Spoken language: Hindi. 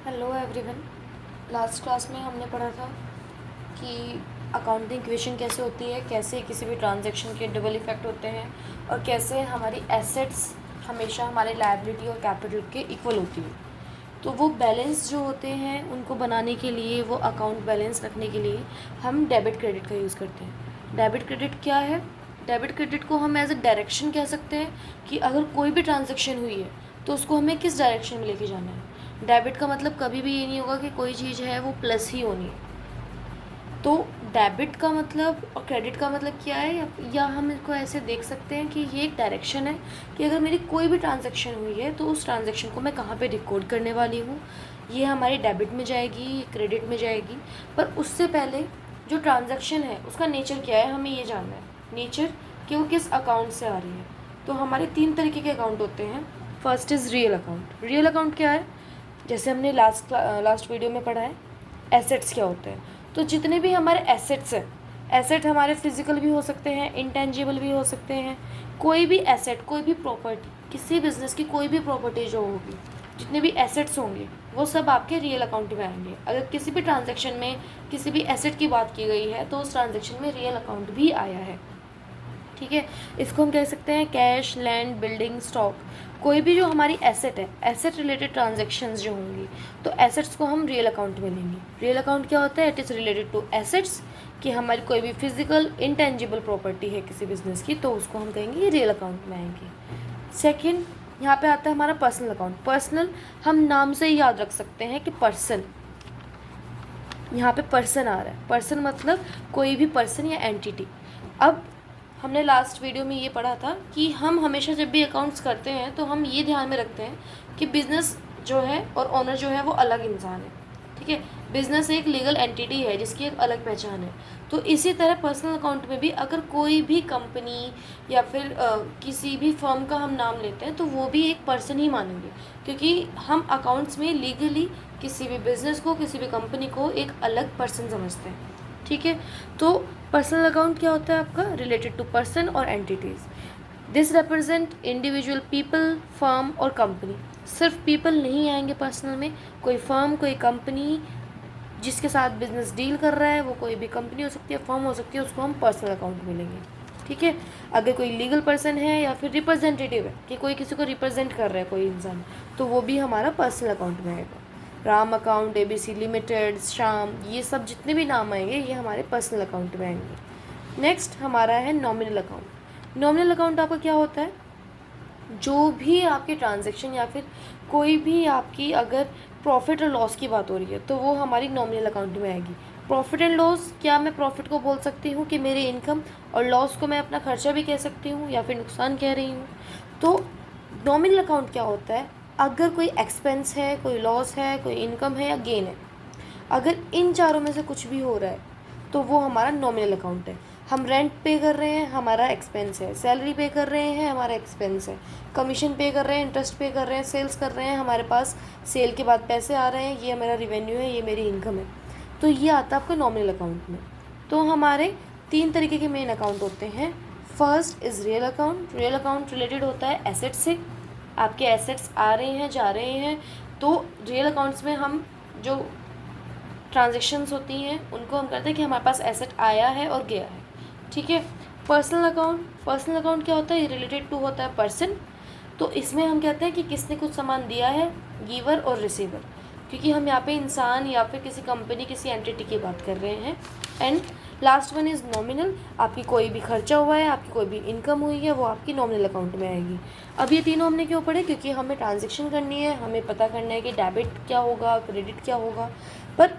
Hello everyone. लास्ट क्लास में हमने पढ़ा था कि अकाउंटिंग इक्वेशन कैसे होती है, कैसे किसी भी ट्रांजैक्शन के डबल इफ़ेक्ट होते हैं और कैसे हमारी एसेट्स हमेशा हमारे लायबिलिटी और कैपिटल के इक्वल होती है। तो वो बैलेंस जो होते हैं उनको बनाने के लिए, वो अकाउंट बैलेंस रखने के लिए हम डेबिट क्रेडिट का यूज़ करते हैं। डेबिट क्रेडिट क्या है? डेबिट क्रेडिट को हम एज अ डायरेक्शन कह सकते हैं कि अगर कोई भी ट्रांजैक्शन हुई है तो उसको हमें किस डायरेक्शन में लेके जाना है। डेबिट का मतलब कभी भी ये नहीं होगा कि कोई चीज़ है वो प्लस ही होनी है। तो डेबिट का मतलब और क्रेडिट का मतलब क्या है, या हम इसको ऐसे देख सकते हैं कि ये एक डायरेक्शन है कि अगर मेरी कोई भी ट्रांजैक्शन हुई है तो उस ट्रांजैक्शन को मैं कहाँ पे रिकॉर्ड करने वाली हूँ। ये हमारी डेबिट में जाएगी, क्रेडिट में जाएगी। पर उससे पहले जो ट्रांजैक्शन है उसका नेचर क्या है, हमें ये जानना है। नेचर कि वो किस अकाउंट से आ रही है। तो हमारे 3 तरीके के अकाउंट होते हैं। First is real account. Real account क्या है? जैसे हमने लास्ट वीडियो में पढ़ा है एसेट्स क्या होते हैं। तो जितने भी हमारे एसेट्स हैं, एसेट हमारे फिजिकल भी हो सकते हैं, इंटेंजिबल भी हो सकते हैं। कोई भी एसेट, कोई भी प्रॉपर्टी, किसी बिजनेस की कोई भी प्रॉपर्टी जो होगी, जितने भी एसेट्स होंगे वो सब आपके रियल अकाउंट में आएंगे। अगर किसी भी ट्रांजैक्शन में किसी भी एसेट की बात की गई है तो उस ट्रांजैक्शन में रियल अकाउंट भी आया है। ठीक है, इसको हम कह सकते हैं कैश, लैंड, बिल्डिंग, स्टॉक। कोई भी जो हमारी एसेट है, एसेट रिलेटेड ट्रांजेक्शन्स जो होंगी तो एसेट्स को हम रियल अकाउंट में लेंगे। रियल अकाउंट क्या होता है? It is related to assets, कि हमारी कोई भी फिजिकल इंटेंजिबल प्रॉपर्टी है किसी बिजनेस की तो उसको हम कहेंगे ये रियल अकाउंट में आएंगे। सेकेंड, यहाँ पे आता है हमारा पर्सनल अकाउंट। पर्सनल हम नाम से ही याद रख सकते हैं कि पर्सन, यहाँ पे पर्सन आ रहा है। पर्सन मतलब कोई भी पर्सन या एंटिटी। अब हमने लास्ट वीडियो में ये पढ़ा था कि हम हमेशा जब भी अकाउंट्स करते हैं तो हम ये ध्यान में रखते हैं कि बिज़नेस जो है और ओनर जो है वो अलग इंसान है। ठीक है, बिज़नेस एक लीगल एंटिटी है जिसकी एक अलग पहचान है। तो इसी तरह पर्सनल अकाउंट में भी अगर कोई भी कंपनी या फिर किसी भी फर्म का हम नाम लेते हैं तो वो भी एक पर्सन ही मानेंगे, क्योंकि हम अकाउंट्स में लीगली किसी भी बिज़नेस को, किसी भी कंपनी को एक अलग पर्सन समझते हैं। ठीक है, तो पर्सनल अकाउंट क्या होता है आपका? रिलेटेड टू पर्सन और entities. This represent individual people, firm और कंपनी। सिर्फ पीपल नहीं आएंगे पर्सनल में, कोई फर्म, कोई कंपनी जिसके साथ बिजनेस डील कर रहा है, वो कोई भी कंपनी हो सकती है, फर्म हो सकती है, उसको हम पर्सनल अकाउंट में लेंगे। ठीक है, अगर कोई लीगल पर्सन है या फिर रिप्रेजेंटेटिव है कि कोई किसी को रिप्रेजेंट कर रहा है कोई इंसान, तो वो भी हमारा पर्सनल अकाउंट में आएगा। Ram account, ABC limited, Shyam, ये सब जितने भी नाम आएंगे ये हमारे पर्सनल अकाउंट में आएंगे। नेक्स्ट हमारा है नॉमिनल अकाउंट। नॉमिनल अकाउंट आपका क्या होता है? जो भी आपके ट्रांजैक्शन या फिर कोई भी आपकी अगर प्रॉफिट और लॉस की बात हो रही है तो वो हमारी नॉमिनल अकाउंट में आएगी। प्रॉफिट एंड लॉस, क्या मैं प्रॉफिट को बोल सकती हूँ कि मेरी इनकम, और लॉस को मैं अपना खर्चा भी कह सकती हूँ या फिर नुकसान कह रही हूँ। तो नॉमिनल अकाउंट क्या होता है? अगर कोई एक्सपेंस है, कोई लॉस है, कोई इनकम है या गेन है, अगर इन चारों में से कुछ भी हो रहा है तो वो हमारा नॉमिनल अकाउंट है। हम रेंट पे कर रहे हैं, हमारा एक्सपेंस है। सैलरी पे कर रहे हैं, हमारा एक्सपेंस है। कमीशन पे कर रहे हैं, इंटरेस्ट पे कर रहे हैं, सेल्स कर रहे हैं, हमारे पास सेल के बाद पैसे आ रहे हैं, ये मेरा रिवेन्यू है, ये मेरी इनकम है। तो ये आता है आपका नॉमिनल अकाउंट में। तो हमारे 3 तरीके के मेन अकाउंट होते हैं। First is real account. Real account related होता है एसेट से, आपके एसेट्स आ रहे हैं, जा रहे हैं। तो रियल अकाउंट्स में हम जो ट्रांजेक्शन्स होती हैं उनको हम करते हैं कि हमारे पास एसेट आया है और गया है। ठीक है, पर्सनल अकाउंट। पर्सनल अकाउंट क्या होता है? ये रिलेटेड टू होता है पर्सन। तो इसमें हम कहते हैं कि किसने कुछ सामान दिया है, गिवर और रिसीवर, क्योंकि हम यहाँ पे इंसान या फिर किसी कंपनी, किसी एंटिटी की बात कर रहे हैं। And last one is nominal. आपकी कोई भी खर्चा हुआ है, आपकी कोई भी इनकम हुई है, वो आपकी नॉमिनल अकाउंट में आएगी। अब ये तीनों हमने क्यों पढ़े? क्योंकि हमें ट्रांजेक्शन करनी है, हमें पता करना है कि डेबिट क्या होगा, क्रेडिट क्या होगा। पर